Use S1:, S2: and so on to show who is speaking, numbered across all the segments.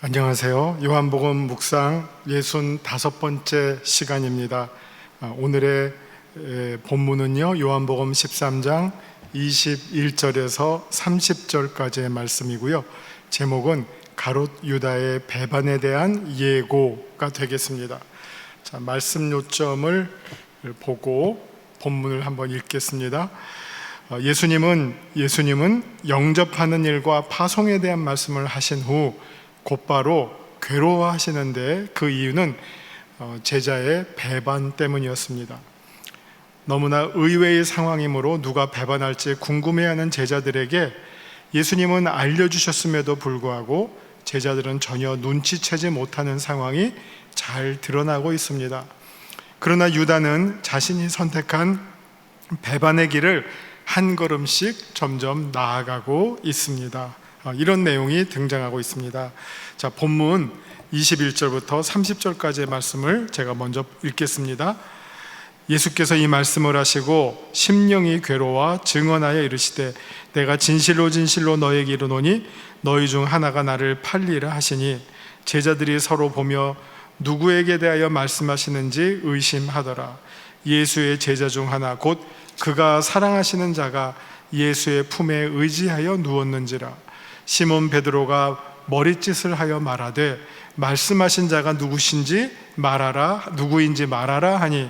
S1: 안녕하세요. 요한복음 묵상 65번째 시간입니다. 오늘의 본문은요, 요한복음 13장 21절에서 30절까지의 말씀이고요. 제목은 가롯 유다의 배반에 대한 예고가 되겠습니다. 자, 말씀 요점을 보고 본문을 한번 읽겠습니다. 예수님은 영접하는 일과 파송에 대한 말씀을 하신 후 곧바로 괴로워하시는데, 그 이유는 제자의 배반 때문이었습니다. 너무나 의외의 상황이므로 누가 배반할지 궁금해하는 제자들에게 예수님은 알려주셨음에도 불구하고 제자들은 전혀 눈치채지 못하는 상황이 잘 드러나고 있습니다. 그러나 유다는 자신이 선택한 배반의 길을 한 걸음씩 점점 나아가고 있습니다. 이런 내용이 등장하고 있습니다. 자, 본문 21절부터 30절까지의 말씀을 제가 먼저 읽겠습니다. 예수께서 이 말씀을 하시고 심령이 괴로워 증언하여 이르시되 내가 진실로 너에게 이르노니 너희 중 하나가 나를 팔리라 하시니 제자들이 서로 보며 누구에게 대하여 말씀하시는지 의심하더라. 예수의 제자 중 하나 곧 그가 사랑하시는 자가 예수의 품에 의지하여 누웠는지라. 시몬 베드로가 머릿짓을 하여 말하되 말씀하신 자가 누구인지 말하라 하니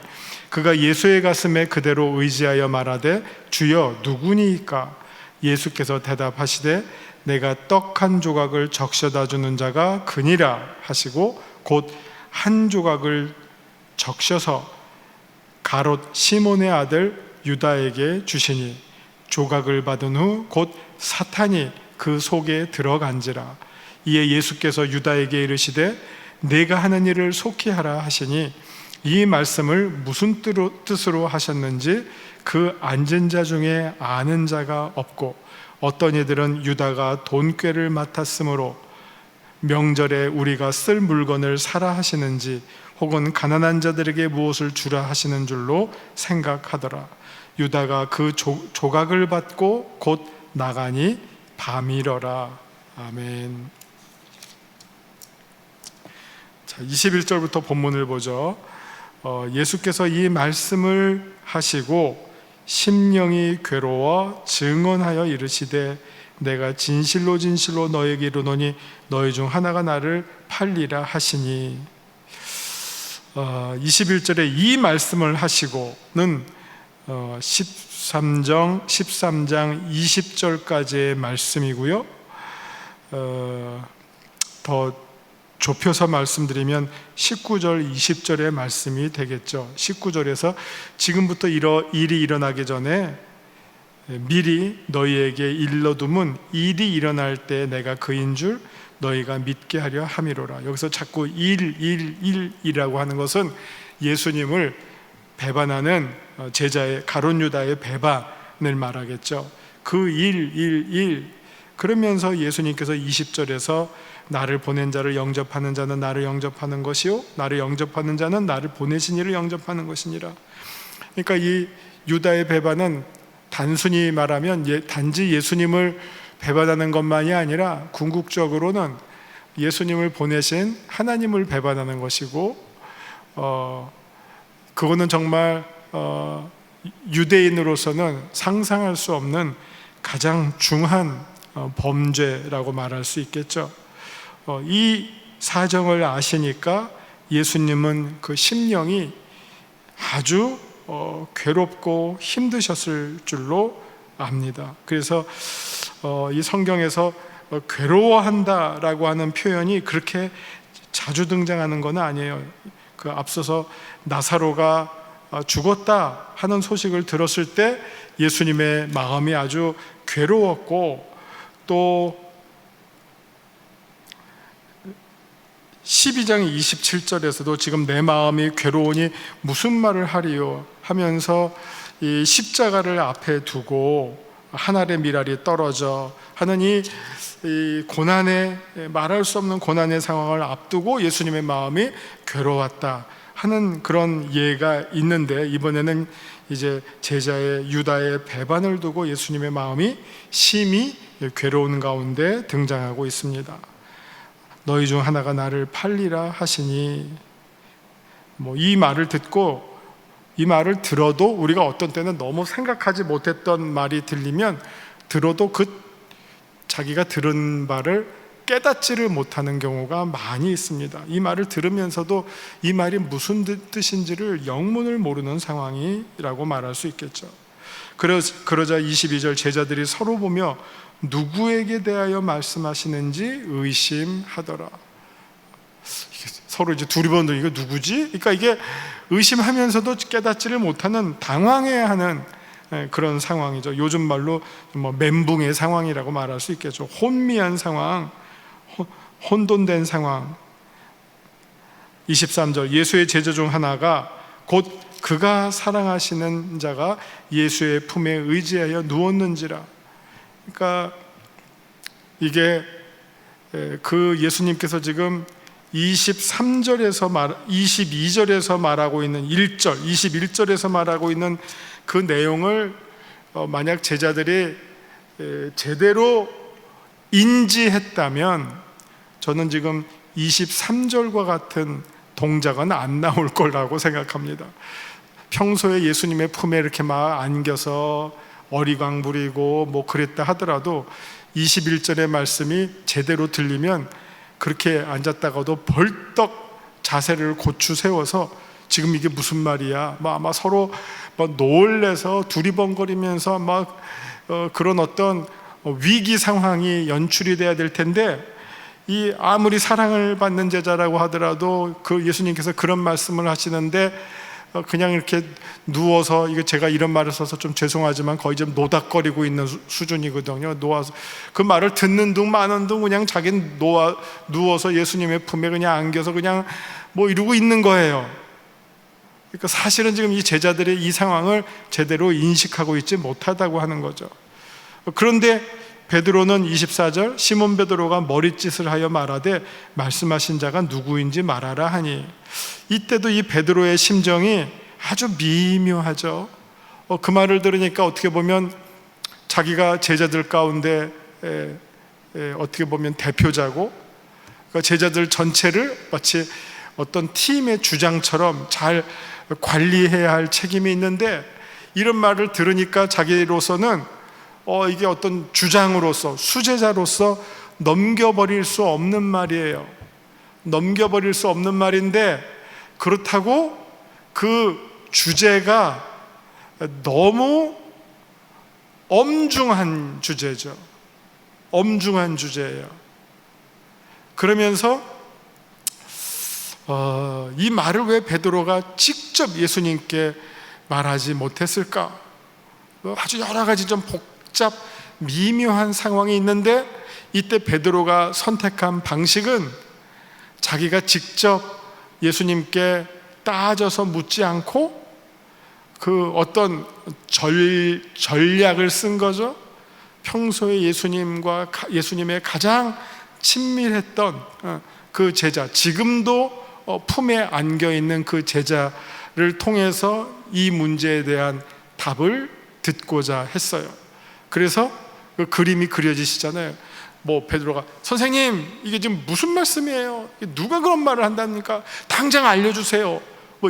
S1: 그가 예수의 가슴에 그대로 의지하여 말하되 주여 누구니이까? 예수께서 대답하시되 내가 떡 한 조각을 적셔다 주는 자가 그니라 하시고 곧 한 조각을 적셔서 가롯 시몬의 아들 유다에게 주시니 조각을 받은 후 곧 사탄이 그 속에 들어간지라. 이에 예수께서 유다에게 이르시되 내가 하는 일을 속히 하라 하시니 이 말씀을 무슨 뜻으로 하셨는지 그 앉은 자 중에 아는 자가 없고, 어떤 이들은 유다가 돈꾀를 맡았으므로 명절에 우리가 쓸 물건을 사라 하시는지 혹은 가난한 자들에게 무엇을 주라 하시는 줄로 생각하더라. 유다가 그 조각을 받고 곧 나가니 밤이러라. 아멘. 자, 21절부터 본문을 보죠. 예수께서 이 말씀을 하시고 심령이 괴로워 증언하여 이르시되 내가 진실로 너에게 이르노니 너희 중 하나가 나를 팔리라 하시니, 21절에 이 말씀을 하시고는 13장 20절까지의 말씀이고요. 더 좁혀서 말씀드리면 19절 20절의 말씀이 되겠죠. 19절에서 지금부터 일이 일어나기 전에 미리 너희에게 일러둠은 일이 일어날 때 내가 그인 줄 너희가 믿게 하려 함이로라. 여기서 자꾸 일이라고 하는 것은 예수님을 배반하는 제자의 가롯 유다의 배반을 말하겠죠. 그 일 그러면서 예수님께서 20절에서 나를 보낸 자를 영접하는 자는 나를 영접하는 것이요 나를 영접하는 자는 나를 보내신 이를 영접하는 것이니라. 그러니까 이 유다의 배반은 단순히 말하면 단지 예수님을 배반하는 것만이 아니라 궁극적으로는 예수님을 보내신 하나님을 배반하는 것이고, 그거는 정말 유대인으로서는 상상할 수 없는 가장 중한 범죄라고 말할 수 있겠죠. 이 사정을 아시니까 예수님은 그 심령이 아주 괴롭고 힘드셨을 줄로 압니다. 그래서 이 성경에서 괴로워한다라고 하는 표현이 그렇게 자주 등장하는 건 아니에요. 그 앞서서 나사로가 죽었다 하는 소식을 들었을 때 예수님의 마음이 아주 괴로웠고, 또 12장 27절에서도 지금 내 마음이 괴로우니 무슨 말을 하리요 하면서 이 십자가를 앞에 두고 한 알의 밀알이 떨어져 하는 이 고난의, 말할 수 없는 고난의 상황을 앞두고 예수님의 마음이 괴로웠다 하는 그런 예가 있는데, 이번에는 이제 제자의 유다의 배반을 두고 예수님의 마음이 심히 괴로운 가운데 등장하고 있습니다. 너희 중 하나가 나를 팔리라 하시니. 이 말을 듣고, 이 말을 들어도 우리가 어떤 때는 너무 생각하지 못했던 말이 들리면 들어도 자기가 들은 바를 깨닫지를 못하는 경우가 많이 있습니다. 이 말을 들으면서도 이 말이 무슨 뜻인지를 영문을 모르는 상황이라고 말할 수 있겠죠. 그러자 22절, 제자들이 서로 보며 누구에게 대하여 말씀하시는지 의심하더라. 서로 이제 두리번들, 이거 누구지? 그러니까 이게 의심하면서도 깨닫지를 못하는, 당황해하는 그런 상황이죠. 요즘 말로 멘붕의 상황이라고 말할 수 있겠죠. 혼미한 상황, 혼돈된 상황. 23절, 예수의 제자 중 하나가 곧 그가 사랑하시는 자가 예수의 품에 의지하여 누웠는지라. 그러니까 이게 그 예수님께서 지금 22절에서 말하고 있는 1절, 21절에서 말하고 있는 그 내용을 만약 제자들이 제대로 인지했다면 저는 지금 23절과 같은 동작은 안 나올 거라고 생각합니다. 평소에 예수님의 품에 이렇게 막 안겨서 어리광 부리고 그랬다 하더라도 21절의 말씀이 제대로 들리면 그렇게 앉았다가도 벌떡 자세를 고추 세워서 지금 이게 무슨 말이야? 아마 서로 놀래서 두리번거리면서 그런 어떤 위기 상황이 연출이 돼야 될 텐데, 이 아무리 사랑을 받는 제자라고 하더라도 그 예수님께서 그런 말씀을 하시는데 그냥 이렇게 누워서, 이거 제가 이런 말을 써서 좀 죄송하지만 거의 좀 노닥거리고 있는 수준이거든요. 그 말을 듣는 둥 마는 둥 그냥 자기는 누워서 예수님의 품에 그냥 안겨서 그냥 이러고 있는 거예요. 그러니까 사실은 지금 이 제자들이 이 상황을 제대로 인식하고 있지 못하다고 하는 거죠. 그런데 베드로는 24절, 시몬 베드로가 머릿짓을 하여 말하되 말씀하신 자가 누구인지 말하라 하니. 이때도 이 베드로의 심정이 아주 미묘하죠. 그 말을 들으니까 어떻게 보면 자기가 제자들 가운데 어떻게 보면 대표자고, 그러니까 제자들 전체를 마치 어떤 팀의 주장처럼 잘 관리해야 할 책임이 있는데, 이런 말을 들으니까 자기로서는 이게 어떤 주장으로서, 수제자로서 넘겨버릴 수 없는 말이에요. 넘겨버릴 수 없는 말인데, 그렇다고 그 주제가 너무 엄중한 주제죠. 엄중한 주제예요. 그러면서 이 말을 왜 베드로가 직접 예수님께 말하지 못했을까? 아주 여러 가지 좀 복잡 미묘한 상황이 있는데, 이때 베드로가 선택한 방식은 자기가 직접 예수님께 따져서 묻지 않고 그 어떤 전략을 쓴 거죠. 평소에 예수님의 가장 친밀했던 그 제자, 지금도 품에 안겨 있는 그 제자를 통해서 이 문제에 대한 답을 듣고자 했어요. 그래서 그 그림이 그려지시잖아요. 베드로가 선생님, 이게 지금 무슨 말씀이에요? 누가 그런 말을 한답니까? 당장 알려주세요.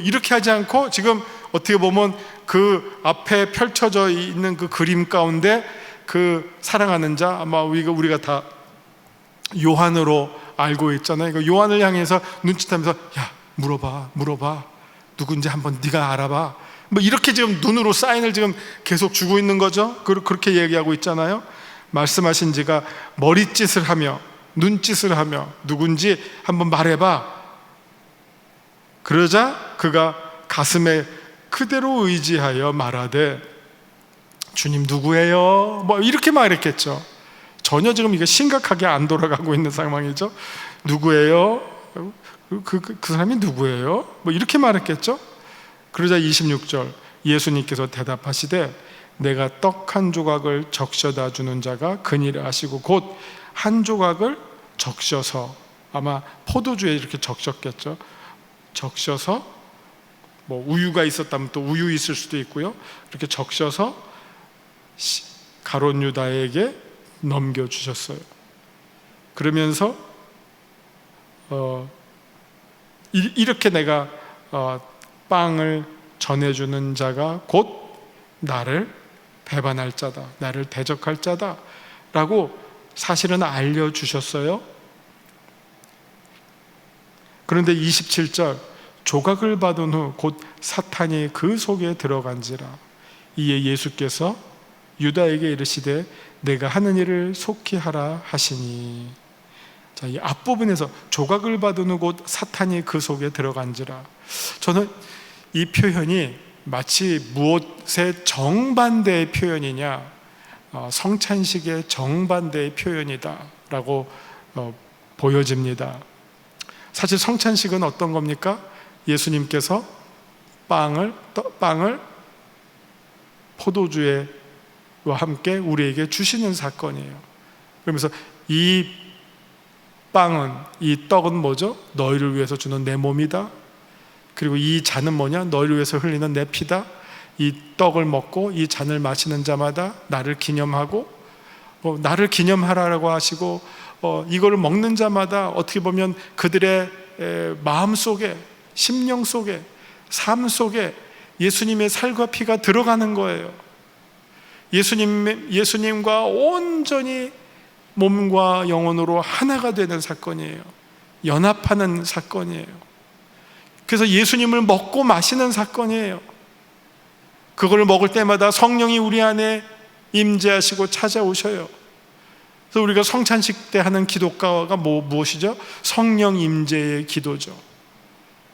S1: 이렇게 하지 않고 지금 어떻게 보면 그 앞에 펼쳐져 있는 그 그림 가운데 그 사랑하는 자, 아마 우리가 다 요한으로 알고 있잖아요. 요한을 향해서 눈짓하면서 야, 물어봐. 누군지 한번 네가 알아봐. 이렇게 지금 눈으로 사인을 지금 계속 주고 있는 거죠. 그렇게 얘기하고 있잖아요. 말씀하신 지가 머릿짓을 하며 눈짓을 하며 누군지 한번 말해봐. 그러자 그가 가슴에 그대로 의지하여 말하되 주님 누구예요? 이렇게 말했겠죠. 전혀 지금 이게 심각하게 안 돌아가고 있는 상황이죠. 누구예요? 그 사람이 누구예요? 이렇게 말했겠죠. 그러자 26절, 예수님께서 대답하시되 내가 떡 한 조각을 적셔다 주는 자가 그니라 하시고, 곧 한 조각을 적셔서, 아마 포도주에 이렇게 적셨겠죠. 적셔서 우유가 있었다면 또 우유 있을 수도 있고요. 이렇게 적셔서 가룟 유다에게 넘겨주셨어요. 그러면서 이렇게 내가 빵을 전해주는 자가 곧 나를 배반할 자다, 나를 대적할 자다 라고 사실은 알려주셨어요. 그런데 27절, 조각을 받은 후 곧 사탄이 그 속에 들어간지라. 이에 예수께서 유다에게 이르시되 내가 하는 일을 속히 하라 하시니. 자, 이 앞부분에서 조각을 받은 후 곧 사탄이 그 속에 들어간지라. 저는 이 표현이 마치 무엇의 정반대의 표현이냐, 성찬식의 정반대의 표현이다 라고 보여집니다. 사실 성찬식은 어떤 겁니까? 예수님께서 빵을 포도주와 함께 우리에게 주시는 사건이에요. 그러면서 이 빵은, 이 떡은 뭐죠? 너희를 위해서 주는 내 몸이다. 그리고 이 잔은 뭐냐? 너희를 위해서 흘리는 내 피다. 이 떡을 먹고 이 잔을 마시는 자마다 나를 기념하고, 나를 기념하라고 하시고, 이거를 먹는 자마다 어떻게 보면 그들의 마음 속에, 심령 속에, 삶 속에 예수님의 살과 피가 들어가는 거예요. 예수님과 온전히 몸과 영혼으로 하나가 되는 사건이에요. 연합하는 사건이에요. 그래서 예수님을 먹고 마시는 사건이에요. 그걸 먹을 때마다 성령이 우리 안에 임재하시고 찾아오셔요. 그래서 우리가 성찬식 때 하는 기도가가 무엇이죠? 성령 임재의 기도죠.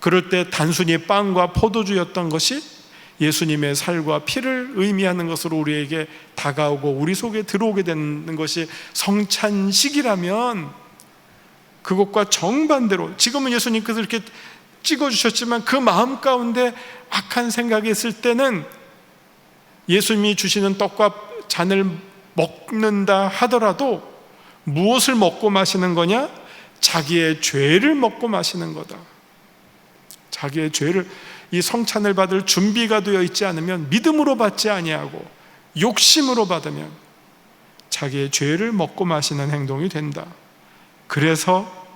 S1: 그럴 때 단순히 빵과 포도주였던 것이 예수님의 살과 피를 의미하는 것으로 우리에게 다가오고 우리 속에 들어오게 되는 것이 성찬식이라면, 그것과 정반대로 지금은 예수님께서 이렇게 찍어주셨지만 그 마음 가운데 악한 생각이 있을 때는 예수님이 주시는 떡과 잔을 먹는다 하더라도 무엇을 먹고 마시는 거냐? 자기의 죄를 먹고 마시는 거다. 자기의 죄를, 이 성찬을 받을 준비가 되어 있지 않으면, 믿음으로 받지 아니하고 욕심으로 받으면 자기의 죄를 먹고 마시는 행동이 된다. 그래서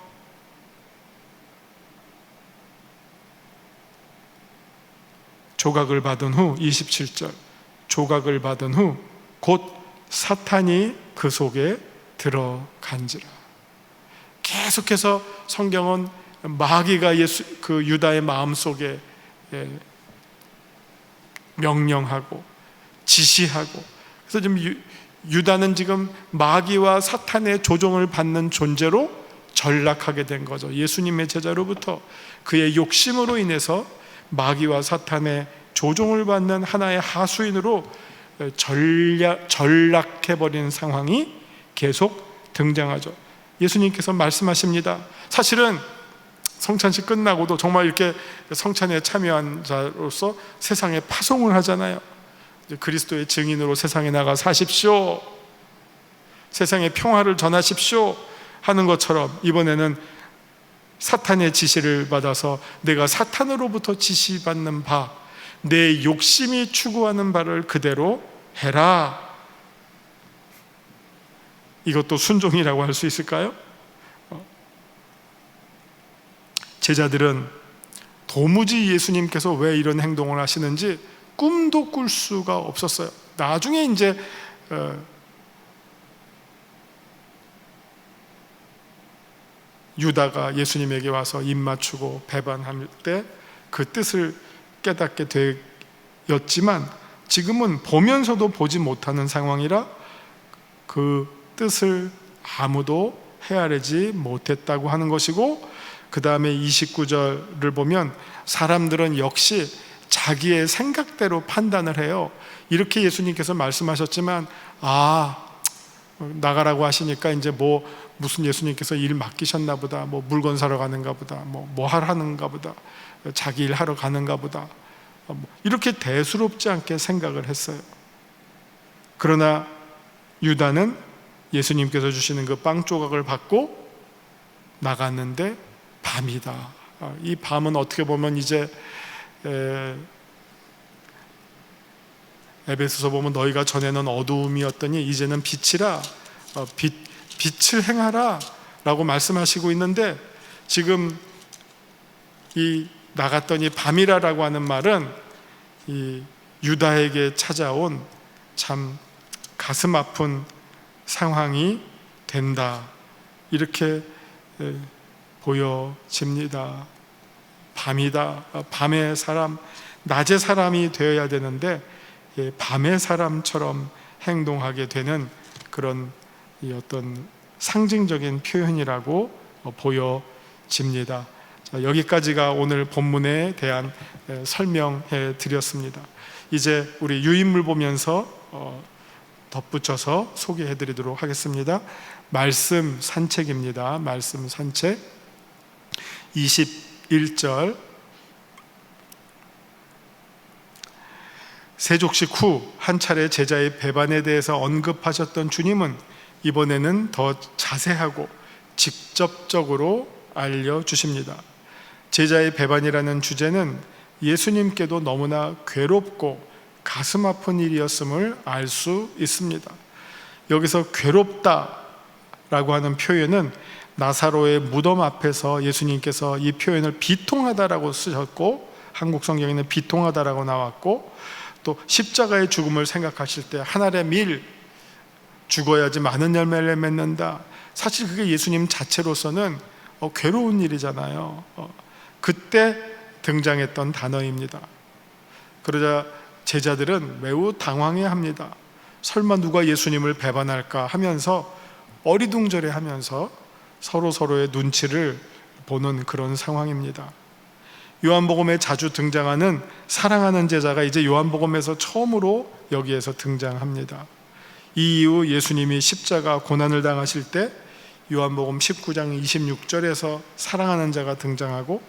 S1: 조각을 받은 후, 27절, 조각을 받은 후 곧 사탄이 그 속에 들어간지라. 계속해서 성경은 마귀가 그 유다의 마음 속에 명령하고 지시하고, 그래서 지금 유다는 지금 마귀와 사탄의 조종을 받는 존재로 전락하게 된 거죠. 예수님의 제자로부터 그의 욕심으로 인해서 마귀와 사탄의 조종을 받는 하나의 하수인으로 전락해버리는 상황이 계속 등장하죠. 예수님께서 말씀하십니다. 사실은 성찬식 끝나고도 정말 이렇게 성찬에 참여한 자로서 세상에 파송을 하잖아요. 그리스도의 증인으로 세상에 나가 사십시오, 세상에 평화를 전하십시오 하는 것처럼 이번에는 사탄의 지시를 받아서 내가 사탄으로부터 지시받는 바, 내 욕심이 추구하는 바를 그대로 해라. 이것도 순종이라고 할 수 있을까요? 제자들은 도무지 예수님께서 왜 이런 행동을 하시는지 꿈도 꿀 수가 없었어요. 나중에 이제 유다가 예수님에게 와서 입 맞추고 배반할 때 그 뜻을 깨닫게 되었지만, 지금은 보면서도 보지 못하는 상황이라 그 뜻을 아무도 헤아리지 못했다고 하는 것이고, 그 다음에 29절을 보면 사람들은 역시 자기의 생각대로 판단을 해요. 이렇게 예수님께서 말씀하셨지만, 나가라고 하시니까 이제 무슨 예수님께서 일 맡기셨나 보다, 물건 사러 가는가 보다, 뭐 하는가 보다, 자기 일 하러 가는가 보다, 이렇게 대수롭지 않게 생각을 했어요. 그러나 유다는 예수님께서 주시는 그 빵 조각을 받고 나갔는데 밤이다. 이 밤은 어떻게 보면 이제 에베소서 보면 너희가 전에는 어두움이었더니 이제는 빛이라, 빛을 행하라 라고 말씀하시고 있는데, 지금 이 나갔더니 밤이라라고 하는 말은 이 유다에게 찾아온 참 가슴 아픈 상황이 된다, 이렇게 보여집니다. 밤이다, 밤의 사람, 낮의 사람이 되어야 되는데 밤의 사람처럼 행동하게 되는 그런 어떤 상징적인 표현이라고 보여집니다. 자, 여기까지가 오늘 본문에 대한 설명해 드렸습니다. 이제 우리 유인물 보면서 덧붙여서 소개해 드리도록 하겠습니다. 말씀 산책입니다. 말씀 산책 21절. 세족식 후 한 차례 제자의 배반에 대해서 언급하셨던 주님은 이번에는 더 자세하고 직접적으로 알려주십니다. 제자의 배반이라는 주제는 예수님께도 너무나 괴롭고 가슴 아픈 일이었음을 알 수 있습니다. 여기서 괴롭다라고 하는 표현은 나사로의 무덤 앞에서 예수님께서 이 표현을 비통하다라고 쓰셨고, 한국 성경에는 비통하다라고 나왔고, 또 십자가의 죽음을 생각하실 때 한 알의 밀, 죽어야지 많은 열매를 맺는다. 사실 그게 예수님 자체로서는 괴로운 일이잖아요. 그때 등장했던 단어입니다. 그러자 제자들은 매우 당황해합니다. 설마 누가 예수님을 배반할까 하면서 어리둥절해하면서 서로의 눈치를 보는 그런 상황입니다. 요한복음에 자주 등장하는 사랑하는 제자가 이제 요한복음에서 처음으로 여기에서 등장합니다. 이 이후 예수님이 십자가 고난을 당하실 때 요한복음 19장 26절에서 사랑하는 자가 등장하고,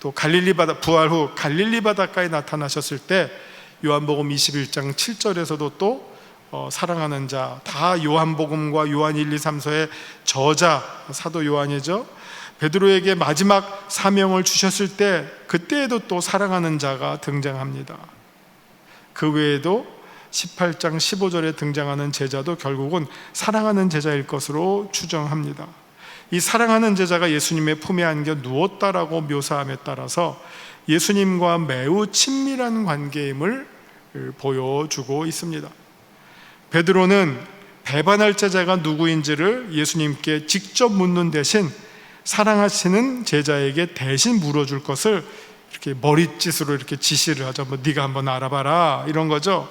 S1: 또 갈릴리 바다, 부활 후 갈릴리 바닷가에 나타나셨을 때 요한복음 21장 7절에서도 또 사랑하는 자, 다 요한복음과 요한 1, 2, 3서의 저자 사도 요한이죠. 베드로에게 마지막 사명을 주셨을 때 그때에도 또 사랑하는 자가 등장합니다. 그 외에도 18장 15절에 등장하는 제자도 결국은 사랑하는 제자일 것으로 추정합니다. 이 사랑하는 제자가 예수님의 품에 안겨 누웠다라고 묘사함에 따라서 예수님과 매우 친밀한 관계임을 보여주고 있습니다. 베드로는 배반할 제자가 누구인지를 예수님께 직접 묻는 대신 사랑하시는 제자에게 대신 물어줄 것을 이렇게 머릿짓으로 이렇게 지시를 하죠. 뭐 네가 한번 알아봐라, 이런 거죠.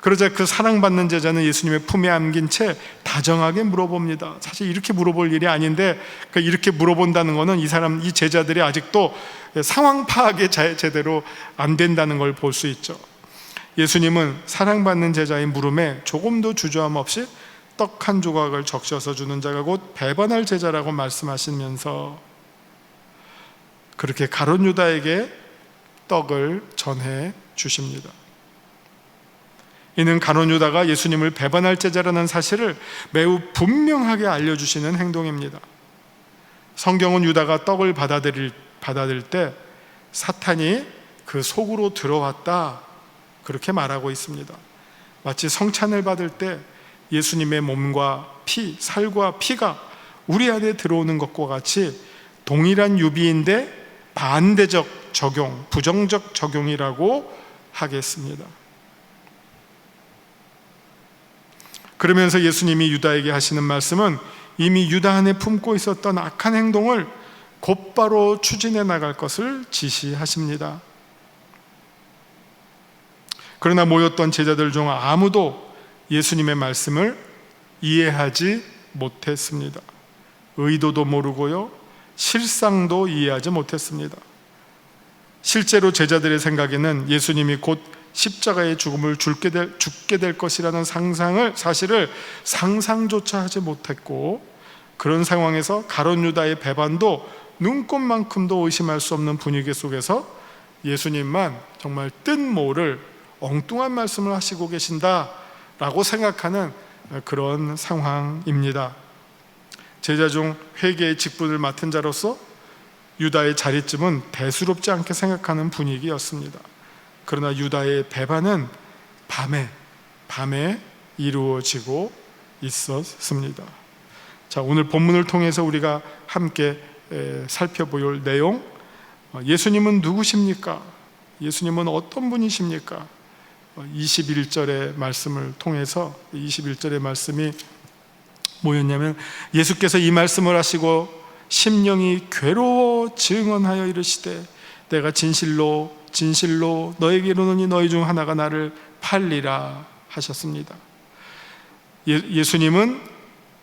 S1: 그러자 그 사랑받는 제자는 예수님의 품에 안긴 채 다정하게 물어봅니다. 사실 이렇게 물어볼 일이 아닌데, 이렇게 물어본다는 것은 이 제자들이 아직도 상황 파악이 제대로 안 된다는 걸 볼 수 있죠. 예수님은 사랑받는 제자의 물음에 조금도 주저함 없이 떡 한 조각을 적셔서 주는 자가 곧 배반할 제자라고 말씀하시면서 그렇게 가룟 유다에게 떡을 전해 주십니다. 이는 가룟 유다가 예수님을 배반할 제자라는 사실을 매우 분명하게 알려주시는 행동입니다. 성경은 유다가 떡을 받아들일 때 사탄이 그 속으로 들어왔다, 그렇게 말하고 있습니다. 마치 성찬을 받을 때 예수님의 몸과 피, 살과 피가 우리 안에 들어오는 것과 같이 동일한 유비인데 반대적 적용, 부정적 적용이라고 하겠습니다. 그러면서 예수님이 유다에게 하시는 말씀은 이미 유다 안에 품고 있었던 악한 행동을 곧바로 추진해 나갈 것을 지시하십니다. 그러나 모였던 제자들 중 아무도 예수님의 말씀을 이해하지 못했습니다. 의도도 모르고요, 실상도 이해하지 못했습니다. 실제로 제자들의 생각에는 예수님이 곧 십자가의 죽음을 죽게 될 것이라는 사실을 상상조차 하지 못했고, 그런 상황에서 가룟 유다의 배반도 눈꼽만큼도 의심할 수 없는 분위기 속에서 예수님만 정말 뜬모를 엉뚱한 말씀을 하시고 계신다라고 생각하는 그런 상황입니다. 제자 중 회개의 직분을 맡은 자로서 유다의 자리쯤은 대수롭지 않게 생각하는 분위기였습니다. 그러나 유다의 배반은 밤에 이루어지고 있었습니다. 자, 오늘 본문을 통해서 우리가 함께 살펴볼 내용, 예수님은 누구십니까? 예수님은 어떤 분이십니까? 21절의 말씀을 통해서 21절의 말씀이 뭐였냐면, 예수께서 이 말씀을 하시고 심령이 괴로워 증언하여 이르시되 내가 진실로 진실로 너에게 이르노니 너희 중 하나가 나를 팔리라 하셨습니다. 예수님은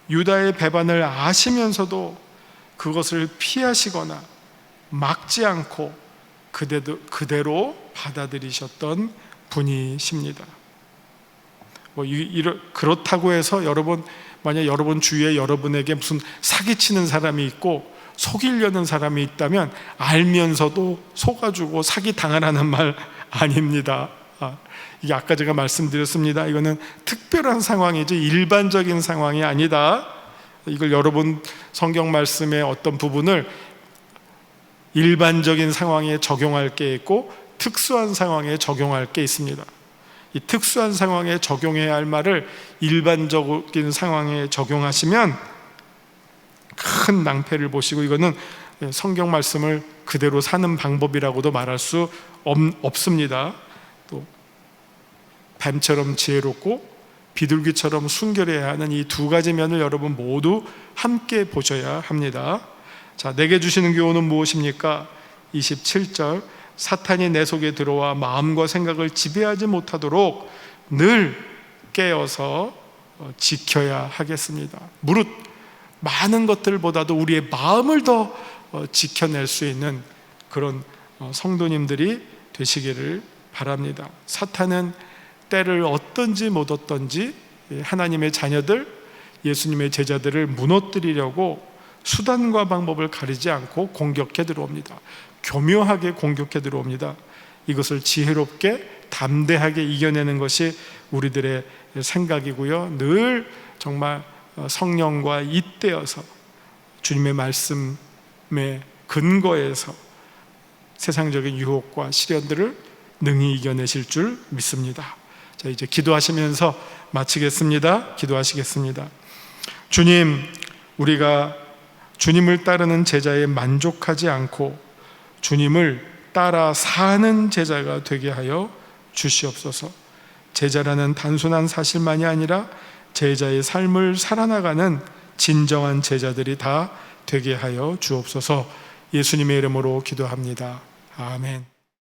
S1: 유다의 배반을 아시면서도 그것을 피하시거나 막지 않고 그대로 받아들이셨던 분이십니다. 그렇다고 해서 만약 여러분 주위에 여러분에게 무슨 사기치는 사람이 있고 속이려는 사람이 있다면 알면서도 속아주고 사기 당하라는 말 아닙니다. 이게 아까 제가 말씀드렸습니다. 이거는 특별한 상황이지 일반적인 상황이 아니다. 이걸 여러분 성경 말씀의 어떤 부분을 일반적인 상황에 적용할 게 있고 특수한 상황에 적용할 게 있습니다. 이 특수한 상황에 적용해야 할 말을 일반적인 상황에 적용하시면 큰 낭패를 보시고, 이거는 성경 말씀을 그대로 사는 방법이라고도 말할 수 없습니다. 또 뱀처럼 지혜롭고 비둘기처럼 순결해야 하는 이 두 가지 면을 여러분 모두 함께 보셔야 합니다. 자, 내게 주시는 교훈은 무엇입니까? 27절, 사탄이 내 속에 들어와 마음과 생각을 지배하지 못하도록 늘 깨어서 지켜야 하겠습니다. 무릇 많은 것들보다도 우리의 마음을 더 지켜낼 수 있는 그런 성도님들이 되시기를 바랍니다. 사탄은 때를 얻든지 못 얻든지 하나님의 자녀들, 예수님의 제자들을 무너뜨리려고 수단과 방법을 가리지 않고 공격해 들어옵니다. 교묘하게 공격해 들어옵니다. 이것을 지혜롭게 담대하게 이겨내는 것이 우리들의 생각이고요. 늘 정말 성령과 잇대어서 주님의 말씀에 근거해서 세상적인 유혹과 시련들을 능히 이겨내실 줄 믿습니다. 자, 이제 기도하시면서 마치겠습니다. 기도하시겠습니다. 주님, 우리가 주님을 따르는 제자에 만족하지 않고 주님을 따라 사는 제자가 되게 하여 주시옵소서. 제자라는 단순한 사실만이 아니라 제자의 삶을 살아나가는 진정한 제자들이 다 되게 하여 주옵소서. 예수님의 이름으로 기도합니다. 아멘.